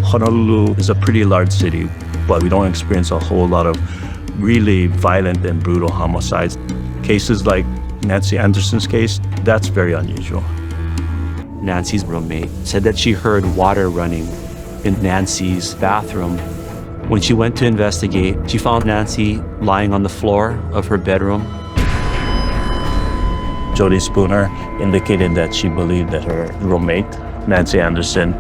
Honolulu is a pretty large city, but we don't experience a whole lot of really violent and brutal homicides. Cases like Nancy Anderson's case, that's very unusual. Nancy's roommate said that she heard water running in Nancy's bathroom. When she went to investigate, she found Nancy lying on the floor of her bedroom. Jody Spooner indicated that she believed that her roommate, Nancy Anderson,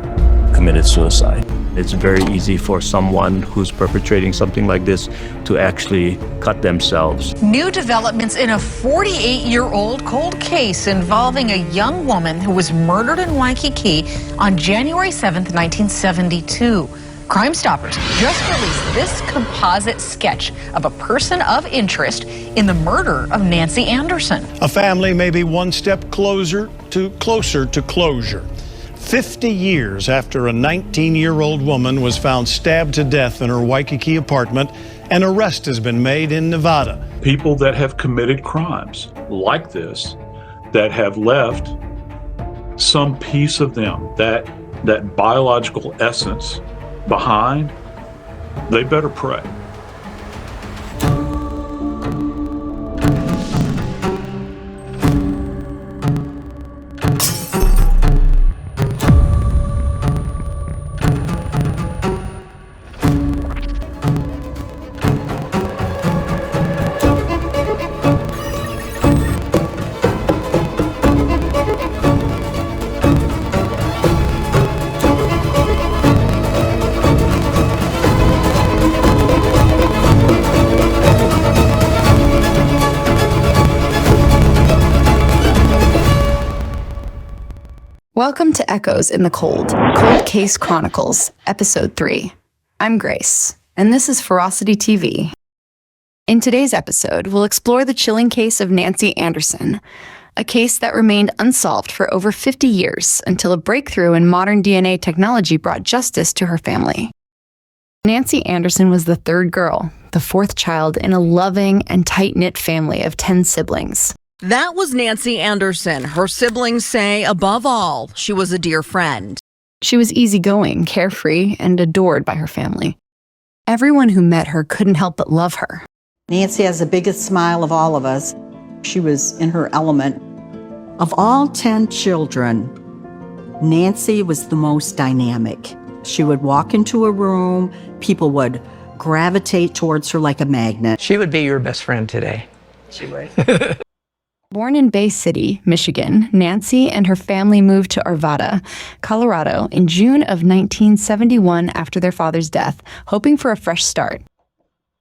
committed suicide. It's very easy for someone who's perpetrating something like this to actually cut themselves. New developments in a 48-year-old cold case involving a young woman who was murdered in Waikiki on January 7th, 1972. Crime Stoppers just released this composite sketch of a person of interest in the murder of Nancy Anderson. A family may be one step closer to closure. 50 years after a 19-year-old woman was found stabbed to death in her Waikiki apartment, an arrest has been made in Nevada. People that have committed crimes like this, that have left some piece of them, that biological essence behind, they better pray. Welcome to Echoes in the Cold Case Chronicles, Episode 3. I'm Grace, and this is Ferocity TV. In today's episode, we'll explore the chilling case of Nancy Anderson, a case that remained unsolved for over 50 years until a breakthrough in modern DNA technology brought justice to her family. Nancy Anderson was the third girl, the fourth child in a loving and tight-knit family of 10 siblings. That was Nancy Anderson. Her siblings say, above all, she was a dear friend. She was easygoing, carefree, and adored by her family. Everyone who met her couldn't help but love her. Nancy has the biggest smile of all of us. She was in her element. Of all 10 children, Nancy was the most dynamic. She would walk into a room, people would gravitate towards her like a magnet. She would be your best friend today. She would. Born in Bay City, Michigan, Nancy and her family moved to Arvada, Colorado in June of 1971 after their father's death, hoping for a fresh start.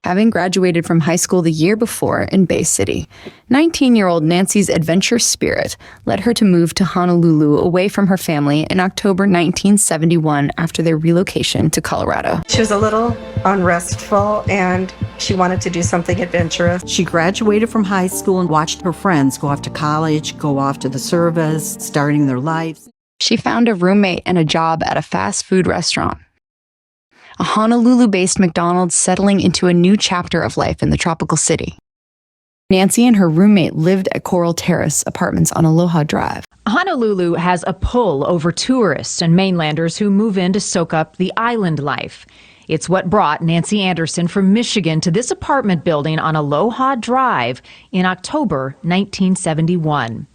Having graduated from high school the year before in Bay City, 19-year-old Nancy's adventure spirit led her to move to Honolulu away from her family in October 1971 after their relocation to Colorado. She was a little unrestful and she wanted to do something adventurous. She graduated from high school and watched her friends go off to college, go off to the service, starting their lives. She found a roommate and a job at a fast food restaurant. A Honolulu-based McDonald's settling into a new chapter of life in the tropical city. Nancy and her roommate lived at Coral Terrace Apartments on Aloha Drive. Honolulu has a pull over tourists and mainlanders who move in to soak up the island life. It's what brought Nancy Anderson from Michigan to this apartment building on Aloha Drive in October 1971.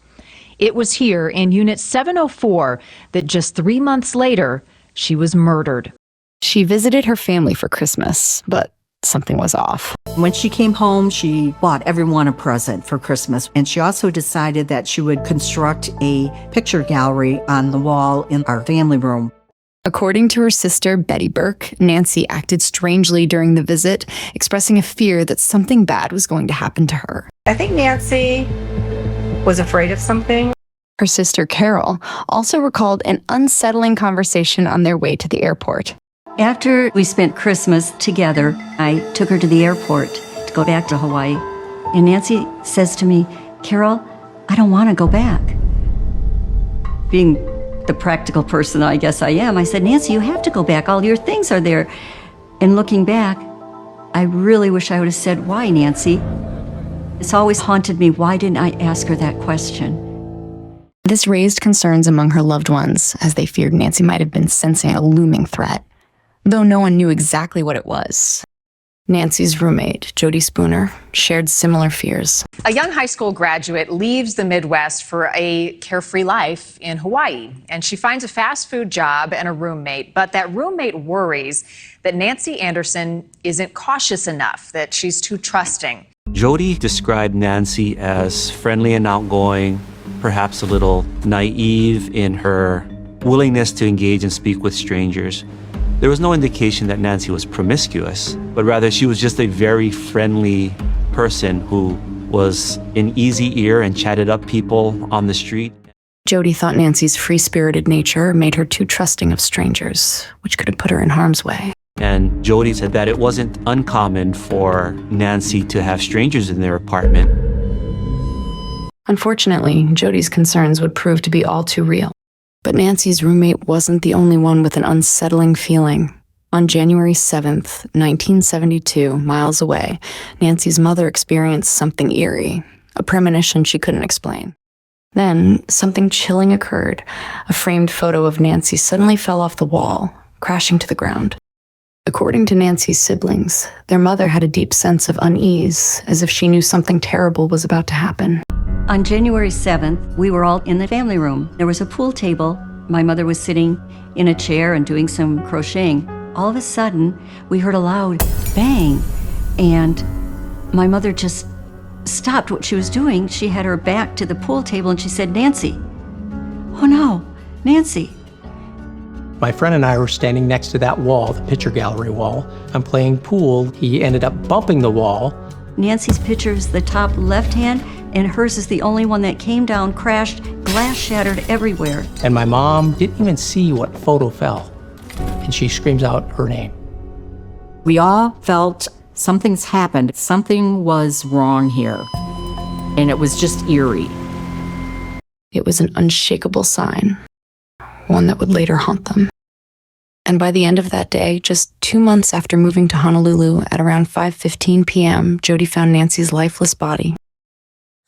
It was here in Unit 704 that just 3 months later, she was murdered. She visited her family for Christmas, but something was off. When she came home, she bought everyone a present for Christmas. And she also decided that she would construct a picture gallery on the wall in our family room. According to her sister, Betty Burke, Nancy acted strangely during the visit, expressing a fear that something bad was going to happen to her. I think Nancy was afraid of something. Her sister, Carol, also recalled an unsettling conversation on their way to the airport. After we spent Christmas together, I took her to the airport to go back to Hawaii. And Nancy says to me, "Carol, I don't want to go back." Being the practical person I guess I am, I said, "Nancy, you have to go back. All your things are there." And looking back, I really wish I would have said, "Why, Nancy?" It's always haunted me. Why didn't I ask her that question? This raised concerns among her loved ones as they feared Nancy might have been sensing a looming threat. though no one knew exactly what it was. Nancy's roommate, Jody Spooner, shared similar fears. A young high school graduate leaves the Midwest for a carefree life in Hawaii, and she finds a fast food job and a roommate. But that roommate worries that Nancy Anderson isn't cautious enough, that she's too trusting. Jody described Nancy as friendly and outgoing, perhaps a little naive in her willingness to engage and speak with strangers. There was no indication that Nancy was promiscuous, but rather she was just a very friendly person who was an easy ear and chatted up people on the street. Jody thought Nancy's free-spirited nature made her too trusting of strangers, which could have put her in harm's way. And Jody said that it wasn't uncommon for Nancy to have strangers in their apartment. Unfortunately, Jody's concerns would prove to be all too real. But Nancy's roommate wasn't the only one with an unsettling feeling. On January 7th, 1972, miles away, Nancy's mother experienced something eerie, a premonition she couldn't explain. Then, something chilling occurred. A framed photo of Nancy suddenly fell off the wall, crashing to the ground. According to Nancy's siblings, their mother had a deep sense of unease, as if she knew something terrible was about to happen. On January 7th, we were all in the family room. There was a pool table. My mother was sitting in a chair and doing some crocheting. All of a sudden, we heard a loud bang, and my mother just stopped what she was doing. She had her back to the pool table and she said, "Nancy." "Oh no, Nancy." My friend and I were standing next to that wall, the picture gallery wall. I'm playing pool. He ended up bumping the wall. Nancy's picture is the top left hand, and hers is the only one that came down, crashed, glass shattered everywhere. And my mom didn't even see what photo fell. And she screams out her name. We all felt something's happened. Something was wrong here. And it was just eerie. It was an unshakable sign, one that would later haunt them. And by the end of that day, just 2 months after moving to Honolulu at around 5:15 p.m., Jody found Nancy's lifeless body.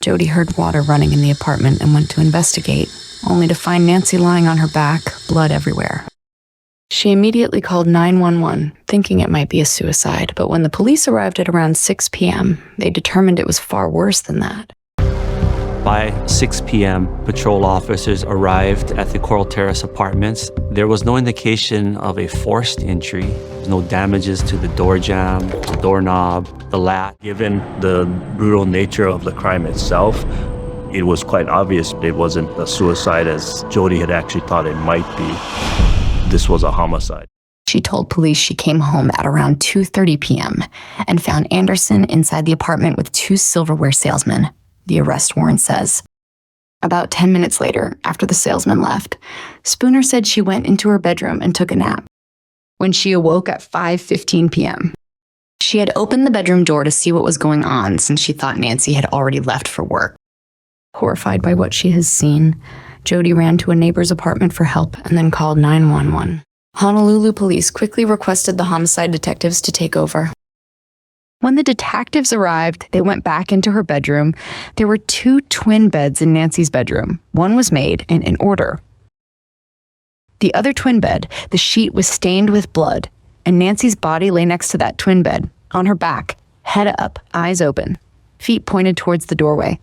Jody heard water running in the apartment and went to investigate, only to find Nancy lying on her back, blood everywhere. She immediately called 911, thinking it might be a suicide, but when the police arrived at around 6 p.m., they determined it was far worse than that. By 6 p.m., patrol officers arrived at the Coral Terrace apartments. There was no indication of a forced entry, no damages to the door jamb, the doorknob, the latch. Given the brutal nature of the crime itself, it was quite obvious it wasn't a suicide as Jody had actually thought it might be. This was a homicide. She told police she came home at around 2:30 p.m. and found Anderson inside the apartment with 2 silverware salesmen, the arrest warrant says. About 10 minutes later, after the salesman left, Spooner said she went into her bedroom and took a nap. When she awoke at 5:15 p.m., she had opened the bedroom door to see what was going on since she thought Nancy had already left for work. Horrified by what she has seen, Jody ran to a neighbor's apartment for help and then called 911. Honolulu police quickly requested the homicide detectives to take over. When the detectives arrived, they went back into her bedroom. There were 2 twin beds in Nancy's bedroom. One was made and in order. The other twin bed, the sheet was stained with blood, and Nancy's body lay next to that twin bed, on her back, head up, eyes open, feet pointed towards the doorway.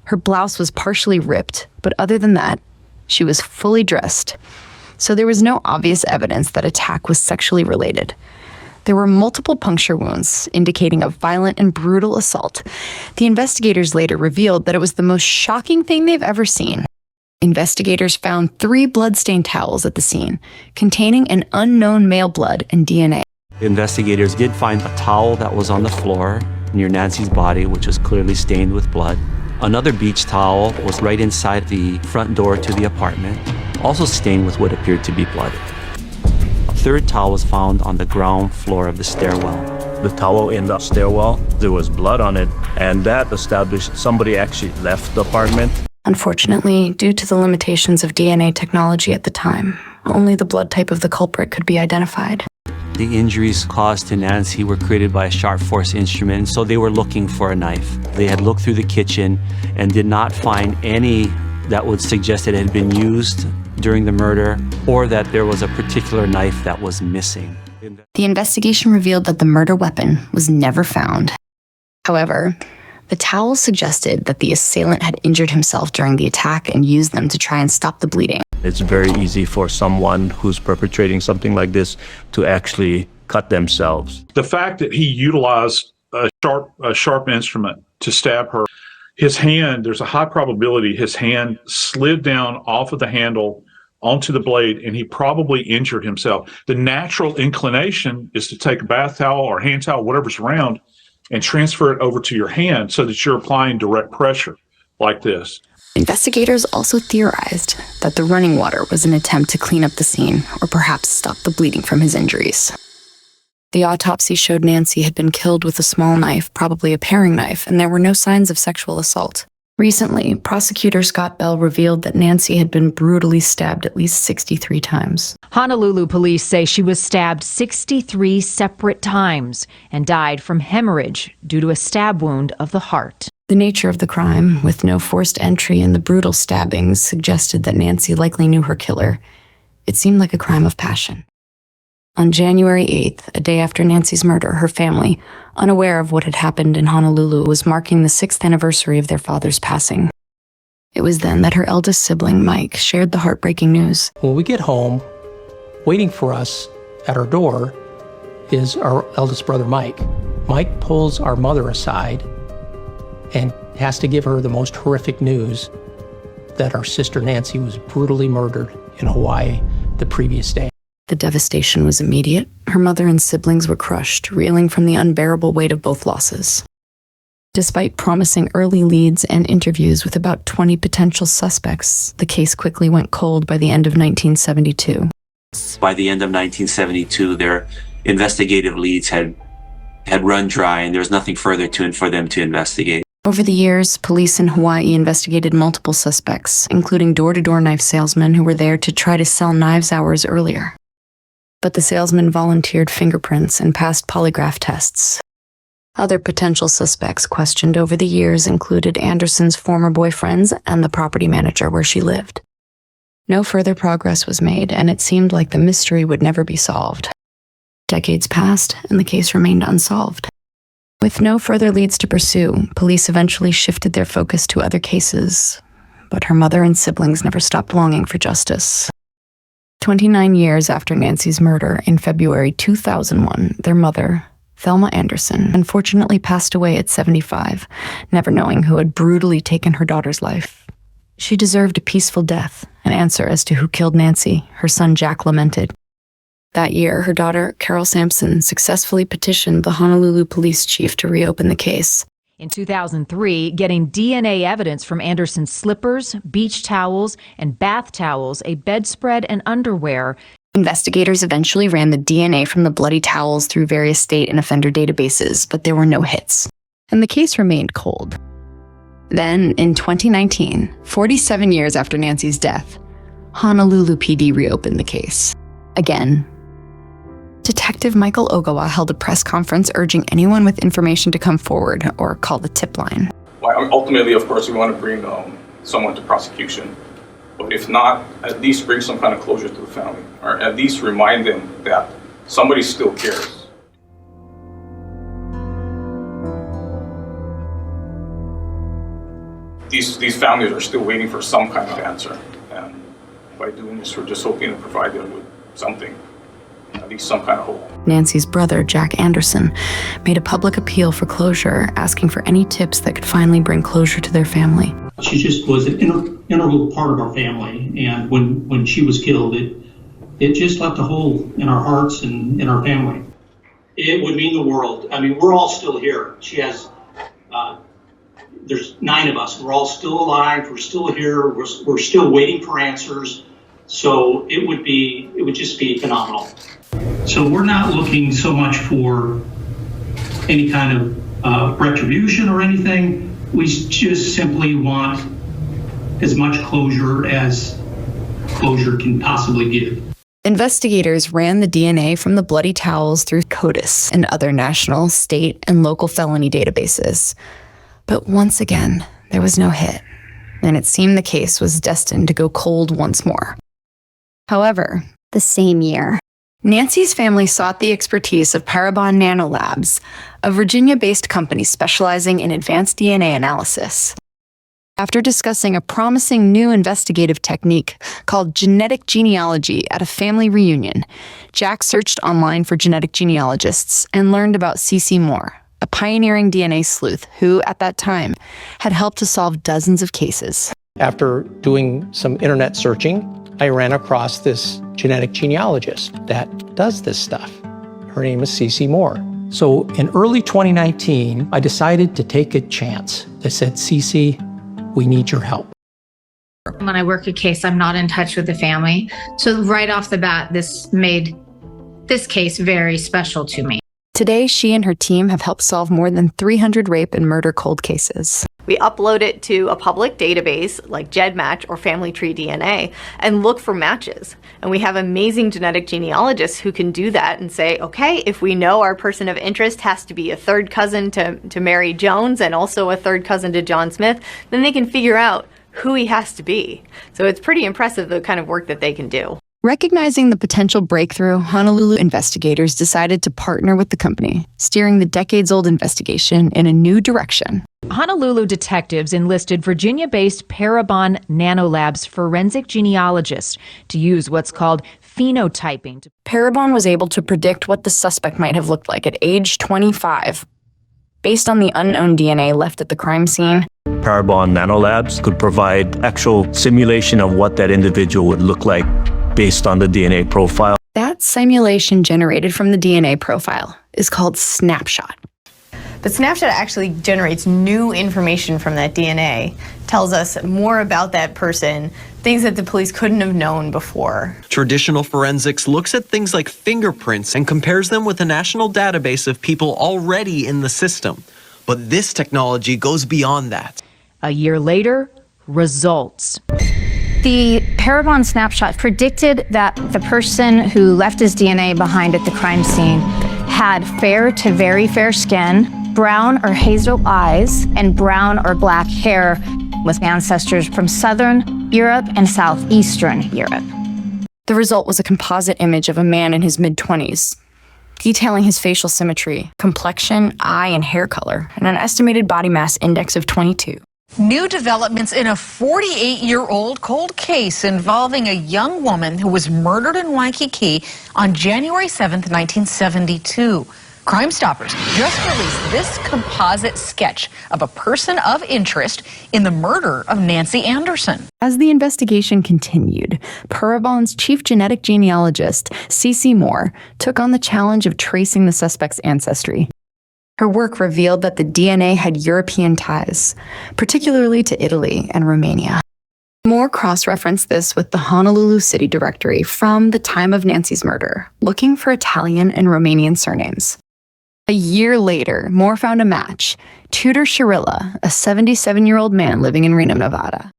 Her blouse was partially ripped, but other than that, she was fully dressed. So there was no obvious evidence that attack was sexually related. There were multiple puncture wounds, indicating a violent and brutal assault. The investigators later revealed that it was the most shocking thing they've ever seen. Investigators found 3 blood-stained towels at the scene, containing an unknown male blood and DNA. The investigators did find a towel that was on the floor near Nancy's body, which was clearly stained with blood. Another beach towel was right inside the front door to the apartment, also stained with what appeared to be blood. A 3rd towel was found on the ground floor of the stairwell. The towel in the stairwell, there was blood on it, and that established somebody actually left the apartment. Unfortunately, due to the limitations of DNA technology at the time, only the blood type of the culprit could be identified. The injuries caused to Nancy were created by a sharp force instrument, so they were looking for a knife. They had looked through the kitchen and did not find any that would suggest it had been used during the murder or that there was a particular knife that was missing. The investigation revealed that the murder weapon was never found. However, the towels suggested that the assailant had injured himself during the attack and used them to try and stop the bleeding. It's very easy for someone who's perpetrating something like this to actually cut themselves. The fact that he utilized a sharp instrument to stab her, his hand, there's a high probability his hand slid down off of the handle onto the blade, and he probably injured himself. The natural inclination is to take a bath towel or hand towel, whatever's around, and transfer it over to your hand so that you're applying direct pressure like this. Investigators also theorized that the running water was an attempt to clean up the scene or perhaps stop the bleeding from his injuries. The autopsy showed Nancy had been killed with a small knife, probably a paring knife, and there were no signs of sexual assault. Recently, prosecutor Scott Bell revealed that Nancy had been brutally stabbed at least 63 times. Honolulu police say she was stabbed 63 separate times and died from hemorrhage due to a stab wound of the heart. The nature of the crime, with no forced entry and the brutal stabbings, suggested that Nancy likely knew her killer. It seemed like a crime of passion. On January 8th, a day after Nancy's murder, her family, unaware of what had happened in Honolulu, was marking the 6th anniversary of their father's passing. It was then that her eldest sibling, Mike, shared the heartbreaking news. When we get home, waiting for us at our door is our eldest brother, Mike. Mike pulls our mother aside and has to give her the most horrific news that our sister Nancy was brutally murdered in Hawaii the previous day. The devastation was immediate. Her mother and siblings were crushed, reeling from the unbearable weight of both losses. Despite promising early leads and interviews with about 20 potential suspects, the case quickly went cold by the end of 1972. By the end of 1972, their investigative leads had run dry, and there was nothing further for them to investigate. Over the years, police in Hawaii investigated multiple suspects, including door-to-door knife salesmen who were there to try to sell knives hours earlier. But the salesman volunteered fingerprints and passed polygraph tests. Other potential suspects questioned over the years included Anderson's former boyfriends and the property manager where she lived. No further progress was made, and it seemed like the mystery would never be solved. Decades passed, and the case remained unsolved. With no further leads to pursue, police eventually shifted their focus to other cases, but her mother and siblings never stopped longing for justice. 29 years after Nancy's murder, in February 2001, their mother, Thelma Anderson, unfortunately passed away at 75, never knowing who had brutally taken her daughter's life. She deserved a peaceful death. An answer as to who killed Nancy, her son Jack lamented. That year, her daughter, Carol Sampson, successfully petitioned the Honolulu police chief to reopen the case. In 2003, getting DNA evidence from Anderson's slippers, beach towels, and bath towels, a bedspread, and underwear. Investigators eventually ran the DNA from the bloody towels through various state and offender databases, but there were no hits, and the case remained cold. Then, in 2019, 47 years after Nancy's death, Honolulu PD reopened the case. Again. Detective Michael Ogawa held a press conference urging anyone with information to come forward or call the tip line. Well, ultimately, of course, we want to bring someone to prosecution. But if not, at least bring some kind of closure to the family, or at least remind them that somebody still cares. These families are still waiting for some kind of answer. And by doing this, we're just hoping to provide them with something. At least some kind of hope. Nancy's brother, Jack Anderson, made a public appeal for closure, asking for any tips that could finally bring closure to their family. She just was an integral part of our family, and when she was killed, it just left a hole in our hearts and in our family. It would mean the world. I mean, we're all still here. She has, there's 9 of us. We're all still alive. We're still here. We're still waiting for answers. So it would just be phenomenal. So we're not looking so much for any kind of retribution or anything. We just simply want as much closure as closure can possibly give. Investigators ran the DNA from the bloody towels through CODIS and other national, state, and local felony databases. But once again, there was no hit, and it seemed the case was destined to go cold once more. However, the same year, Nancy's family sought the expertise of Parabon Nanolabs, a Virginia-based company specializing in advanced DNA analysis. After discussing a promising new investigative technique called genetic genealogy at a family reunion, Jack searched online for genetic genealogists and learned about C.C. Moore, a pioneering DNA sleuth who, at that time, had helped to solve dozens of cases. After doing some internet searching, I ran across this genetic genealogist that does this stuff. Her name is C.C. Moore. So in early 2019, I decided to take a chance. I said, C.C., we need your help. When I work a case, I'm not in touch with the family. So right off the bat, this made this case very special to me. Today, she and her team have helped solve more than 300 rape and murder cold cases. We upload it to a public database like GEDmatch or Family Tree DNA and look for matches. And we have amazing genetic genealogists who can do that and say, okay, if we know our person of interest has to be a third cousin to Mary Jones and also a third cousin to John Smith, then they can figure out who he has to be. So it's pretty impressive the kind of work that they can do. Recognizing the potential breakthrough, Honolulu investigators decided to partner with the company, steering the decades-old investigation in a new direction. Honolulu detectives enlisted Virginia-based Parabon Nanolabs forensic genealogist to use what's called phenotyping. Parabon was able to predict what the suspect might have looked like at age 25. Based on the unknown DNA left at the crime scene, Parabon Nanolabs could provide actual simulation of what that individual would look like based on the DNA profile. That simulation generated from the DNA profile is called Snapshot. But Snapshot actually generates new information from that DNA, tells us more about that person, things that the police couldn't have known before. Traditional forensics looks at things like fingerprints and compares them with a national database of people already in the system. But this technology goes beyond that. A year later, results. The Parabon snapshot predicted that the person who left his DNA behind at the crime scene had fair to very fair skin, brown or hazel eyes, and brown or black hair with ancestors from Southern Europe and Southeastern Europe. The result was a composite image of a man in his mid-20s, detailing his facial symmetry, complexion, eye, and hair color, and an estimated body mass index of 22. New developments in a 48-year-old cold case involving a young woman who was murdered in Waikiki on January 7th, 1972. Crime Stoppers just released this composite sketch of a person of interest in the murder of Nancy Anderson. As the investigation continued, Parabon's chief genetic genealogist, C.C. Moore, took on the challenge of tracing the suspect's ancestry. Her work revealed that the DNA had European ties, particularly to Italy and Romania. Moore cross-referenced this with the Honolulu City Directory from the time of Nancy's murder, looking for Italian and Romanian surnames. A year later, Moore found a match: Tudor Chirilla, a 77-year-old man living in Reno, Nevada.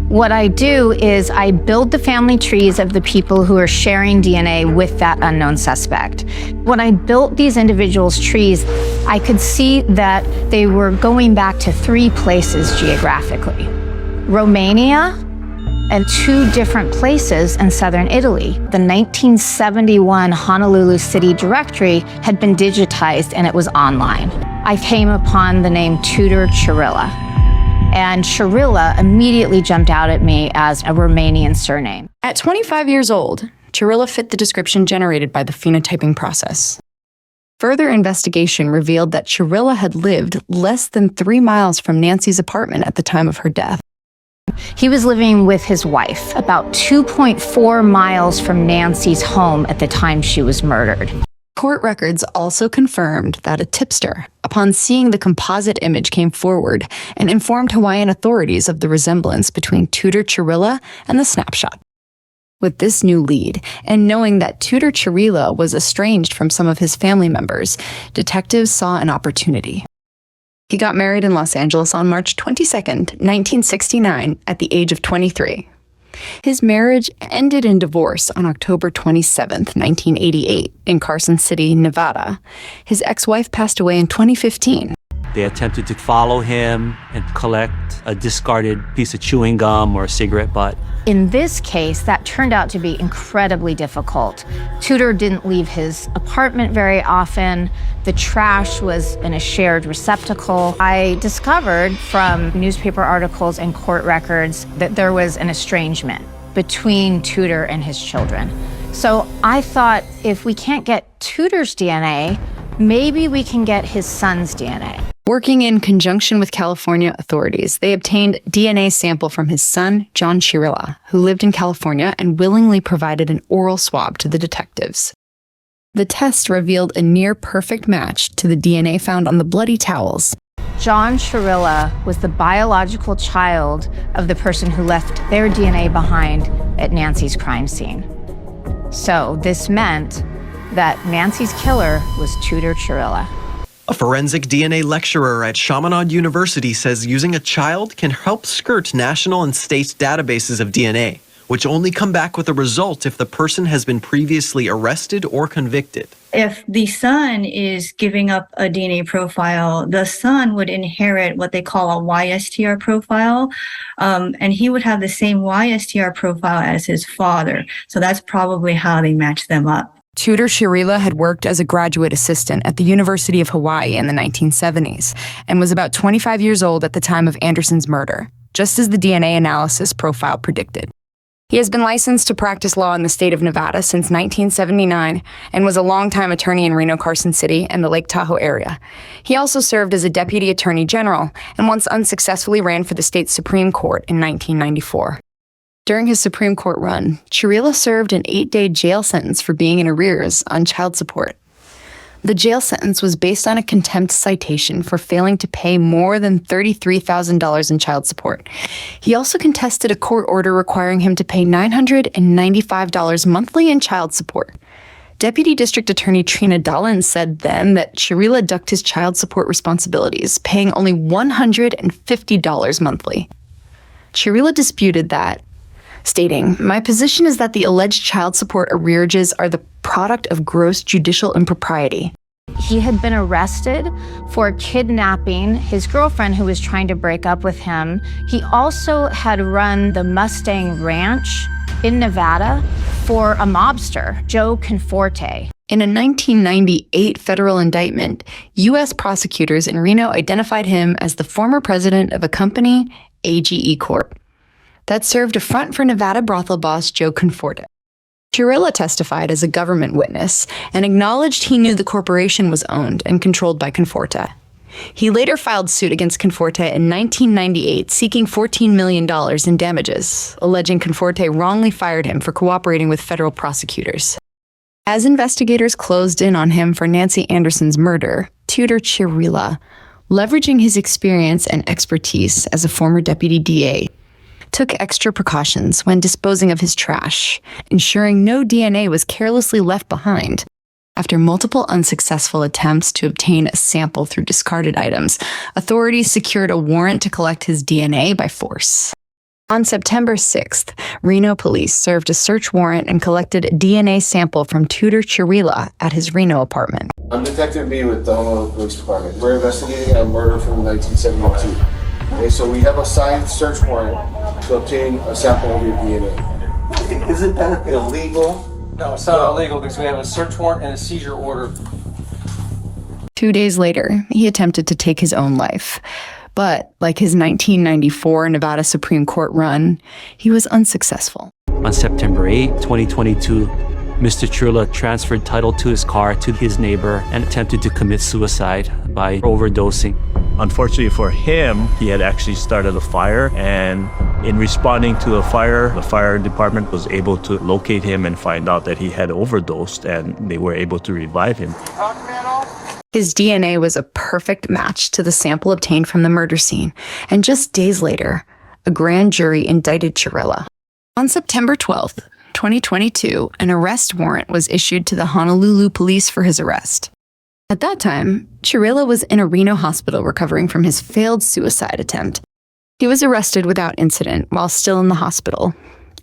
What I do is I build the family trees of the people who are sharing DNA with that unknown suspect. When I built these individuals' trees, I could see that they were going back to 3 places geographically: Romania and 2 different places in southern Italy. The 1971 Honolulu City Directory had been digitized and it was online. I came upon the name Tudor Chirilla. And Chirilla immediately jumped out at me as a Romanian surname. At 25 years old, Chirilla fit the description generated by the phenotyping process. Further investigation revealed that Chirilla had lived less than 3 miles from Nancy's apartment at the time of her death. He was living with his wife about 2.4 miles from Nancy's home at the time she was murdered. Court records also confirmed that a tipster, upon seeing the composite image, came forward and informed Hawaiian authorities of the resemblance between Tudor Chirilla and the snapshot. With this new lead, and knowing that Tudor Chirilla was estranged from some of his family members, detectives saw an opportunity. He got married in Los Angeles on March 22nd, 1969, at the age of 23. His marriage ended in divorce on October 27, 1988, in Carson City, Nevada. His ex-wife passed away in 2015. They attempted to follow him and collect a discarded piece of chewing gum or a cigarette butt. In this case, that turned out to be incredibly difficult. Tudor didn't leave his apartment very often. The trash was in a shared receptacle. I discovered from newspaper articles and court records that there was an estrangement between Tudor and his children. So I thought, if we can't get Tudor's DNA, maybe we can get his son's DNA. Working in conjunction with California authorities, they obtained DNA sample from his son, John Chirilla, who lived in California and willingly provided an oral swab to the detectives. The test revealed a near-perfect match to the DNA found on the bloody towels. John Chirilla was the biological child of the person who left their DNA behind at Nancy's crime scene. So this meant that Nancy's killer was Tudor Chirilla. A forensic DNA lecturer at Chaminade University says using a child can help skirt national and state databases of DNA, which only come back with a result if the person has been previously arrested or convicted. If the son is giving up a DNA profile, the son would inherit what they call a YSTR profile, and he would have the same YSTR profile as his father. So that's probably how they match them up. Tudor Chirilla had worked as a graduate assistant at the University of Hawaii in the 1970s and was about 25 years old at the time of Anderson's murder, just as the DNA analysis profile predicted. He has been licensed to practice law in the state of Nevada since 1979 and was a longtime attorney in Reno, Carson City, and the Lake Tahoe area. He also served as a deputy attorney general and once unsuccessfully ran for the state Supreme Court in 1994. During his Supreme Court run, Chirilla served an 8-day jail sentence for being in arrears on child support. The jail sentence was based on a contempt citation for failing to pay more than $33,000 in child support. He also contested a court order requiring him to pay $995 monthly in child support. Deputy District Attorney Trina Dolan said then that Chirilla ducked his child support responsibilities, paying only $150 monthly. Chirilla disputed that, stating, "My position is that the alleged child support arrearages are the product of gross judicial impropriety." He had been arrested for kidnapping his girlfriend who was trying to break up with him. He also had run the Mustang Ranch in Nevada for a mobster, Joe Conforte. In a 1998 federal indictment, U.S. prosecutors in Reno identified him as the former president of a company, AGE Corp., that served a front for Nevada brothel boss Joe Conforte. Chirilla testified as a government witness and acknowledged he knew the corporation was owned and controlled by Conforte. He later filed suit against Conforte in 1998, seeking $14 million in damages, alleging Conforte wrongly fired him for cooperating with federal prosecutors. As investigators closed in on him for Nancy Anderson's murder, Tudor Chirilla, leveraging his experience and expertise as a former deputy DA, took extra precautions when disposing of his trash, ensuring no DNA was carelessly left behind. After multiple unsuccessful attempts to obtain a sample through discarded items, authorities secured a warrant to collect his DNA by force. On September 6th, Reno police served a search warrant and collected a DNA sample from Tudor Chirilla at his Reno apartment. I'm Detective B with the Honolulu Police Department. We're investigating a murder from 1972. Okay, so we have a signed search warrant to obtain a sample of your DNA. Isn't that illegal? No, it's not illegal because we have a search warrant and a seizure order. 2 days later, he attempted to take his own life. But, like his 1994 Nevada Supreme Court run, he was unsuccessful. On September 8, 2022, Mr. Chirilla transferred title to his car to his neighbor and attempted to commit suicide by overdosing. Unfortunately for him, he had actually started a fire, and in responding to a fire, the fire department was able to locate him and find out that he had overdosed, and they were able to revive him. His DNA was a perfect match to the sample obtained from the murder scene, and just days later, a grand jury indicted Chirilla. On September 12th, 2022, an arrest warrant was issued to the Honolulu police for his arrest. At that time, Chirilla was in a Reno hospital recovering from his failed suicide attempt. He was arrested without incident while still in the hospital,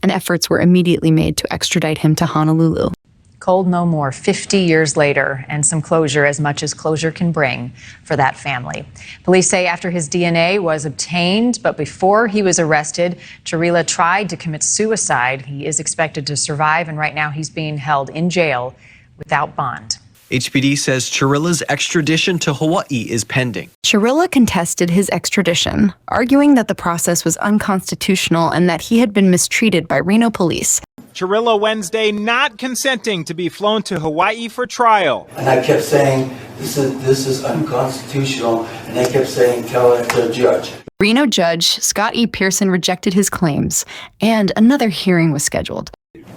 and efforts were immediately made to extradite him to Honolulu. Cold no more 50 years later, and some closure, as much as closure can bring for that family. Police say after his DNA was obtained, but before he was arrested, Chirila tried to commit suicide. He is expected to survive, and right now he's being held in jail without bond. HPD says Chirila's extradition to Hawaii is pending. Chirila contested his extradition, arguing that the process was unconstitutional and that he had been mistreated by Reno police. Chirila Wednesday not consenting to be flown to Hawaii for trial. And I kept saying, this is unconstitutional, and I kept saying, tell it to the judge. Reno judge Scott E. Pearson rejected his claims, and another hearing was scheduled.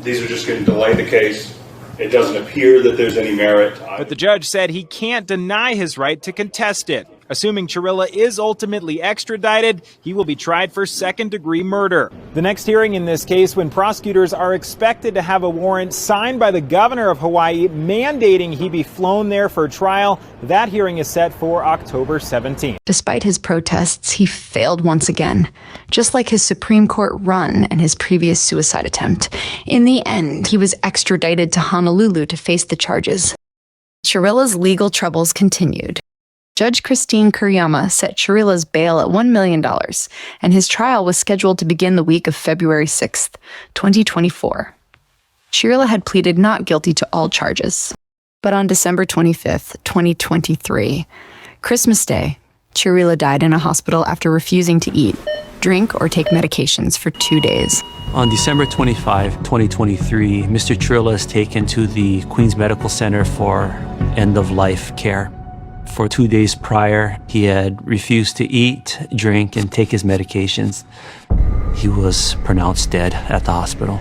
These are just going to delay the case. It doesn't appear that there's any merit. But the judge said he can't deny his right to contest it. Assuming Chirila is ultimately extradited, he will be tried for second-degree murder. The next hearing in this case, when prosecutors are expected to have a warrant signed by the governor of Hawaii mandating he be flown there for trial. That hearing is set for October 17th. Despite his protests, he failed once again, just like his Supreme Court run and his previous suicide attempt. In the end, he was extradited to Honolulu to face the charges. Chirila's legal troubles continued. Judge Christine Kuriyama set Chirila's bail at $1 million, and his trial was scheduled to begin the week of February 6th, 2024. Chirila had pleaded not guilty to all charges. But on December 25th, 2023, Christmas Day, Chirila died in a hospital after refusing to eat, drink, or take medications for 2 days. On December 25, 2023, Mr. Chirila is taken to the Queens Medical Center for end-of-life care. For 2 days prior, he had refused to eat, drink, and take his medications. He was pronounced dead at the hospital.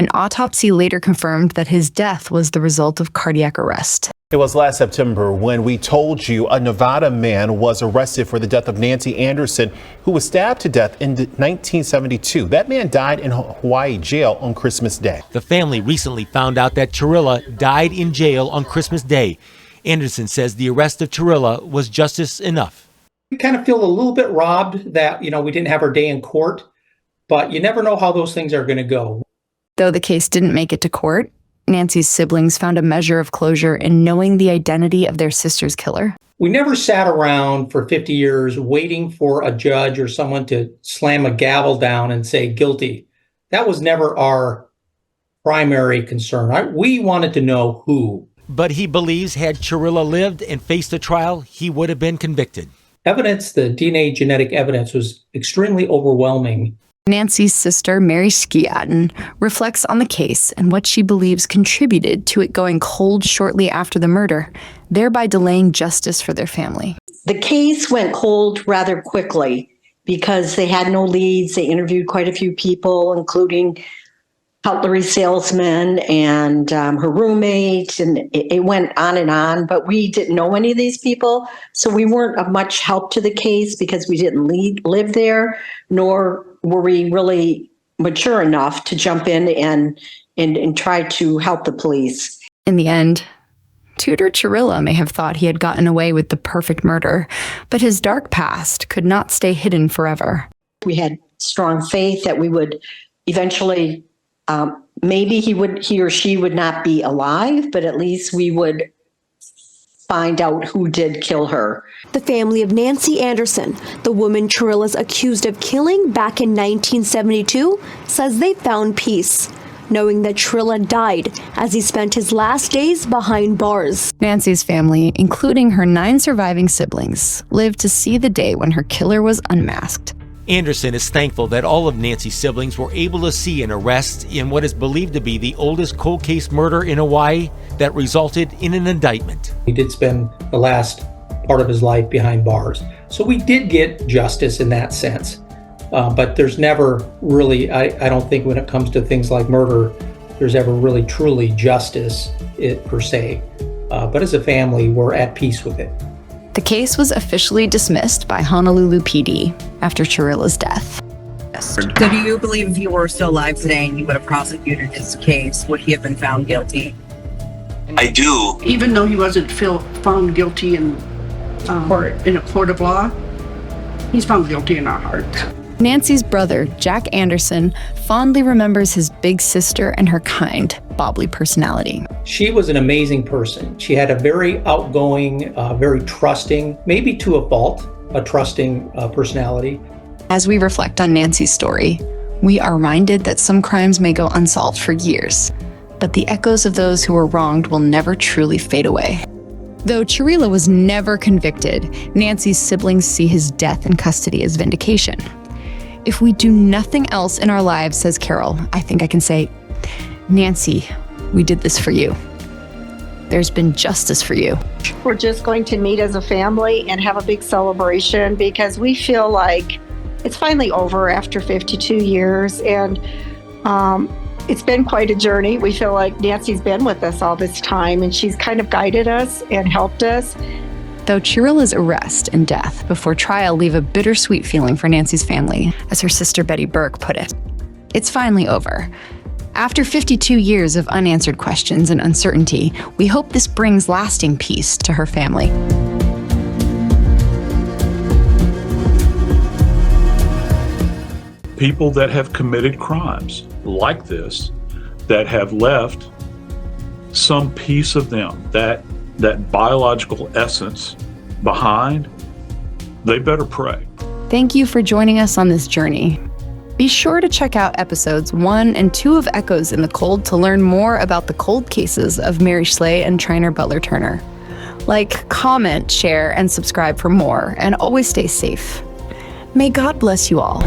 An autopsy later confirmed that his death was the result of cardiac arrest. It was last September when we told you a Nevada man was arrested for the death of Nancy Anderson, who was stabbed to death in 1972. That man died in Hawaii jail on Christmas Day. The family recently found out that Chirila died in jail on Christmas Day. Anderson says the arrest of Chirila was justice enough. We kind of feel a little bit robbed that, we didn't have our day in court, but you never know how those things are going to go. Though the case didn't make it to court, Nancy's siblings found a measure of closure in knowing the identity of their sister's killer. We never sat around for 50 years waiting for a judge or someone to slam a gavel down and say guilty. That was never our primary concern. We wanted to know who. But he believes had Chirila lived and faced a trial, he would have been convicted. Evidence, the DNA genetic evidence, was extremely overwhelming. Nancy's sister, Mary Skiaton, reflects on the case and what she believes contributed to it going cold shortly after the murder, thereby delaying justice for their family. The case went cold rather quickly because they had no leads. They interviewed quite a few people, including cutlery salesman and her roommate, and it went on, but we didn't know any of these people, so we weren't of much help to the case because we didn't live there, nor were we really mature enough to jump in and try to help the police. In the end, Tudor Chirila may have thought he had gotten away with the perfect murder, but his dark past could not stay hidden forever. We had strong faith that we would eventually maybe he or she would not be alive, but at least we would find out who did kill her. The family of Nancy Anderson, the woman Chirila's accused of killing back in 1972, says they found peace, knowing that Chirila died as he spent his last days behind bars. Nancy's family, including her 9 surviving siblings, lived to see the day when her killer was unmasked. Anderson is thankful that all of Nancy's siblings were able to see an arrest in what is believed to be the oldest cold case murder in Hawaii that resulted in an indictment. He did spend the last part of his life behind bars. So we did get justice in that sense. But there's never really, I don't think when it comes to things like murder, there's ever really truly justice per se. But as a family, we're at peace with it. The case was officially dismissed by Honolulu PD after Chirila's death. So do you believe if you were still alive today and you would have prosecuted this case, would he have been found guilty? I do. Even though he wasn't found guilty in a court of law, he's found guilty in our heart. Nancy's brother, Jack Anderson, fondly remembers his big sister and her kind, bobbly personality. She was an amazing person. She had a very outgoing, very trusting, maybe to a fault, a trusting personality. As we reflect on Nancy's story, we are reminded that some crimes may go unsolved for years, but the echoes of those who were wronged will never truly fade away. Though Chirila was never convicted, Nancy's siblings see his death in custody as vindication. If we do nothing else in our lives, says Carol, I think I can say, Nancy, we did this for you. There's been justice for you. We're just going to meet as a family and have a big celebration because we feel like it's finally over after 52 years. And it's been quite a journey. We feel like Nancy's been with us all this time and she's kind of guided us and helped us. Though Chirila's arrest and death before trial leave a bittersweet feeling for Nancy's family, as her sister Betty Burke put it. It's finally over. After 52 years of unanswered questions and uncertainty, we hope this brings lasting peace to her family. People that have committed crimes like this, that have left some piece of them, that biological essence behind, they better pray. Thank you for joining us on this journey. Be sure to check out episodes 1 and 2 of Echoes in the Cold to learn more about the cold cases of Mary Schley and Triner Butler Turner. Like, comment, share, and subscribe for more, and always stay safe. May God bless you all.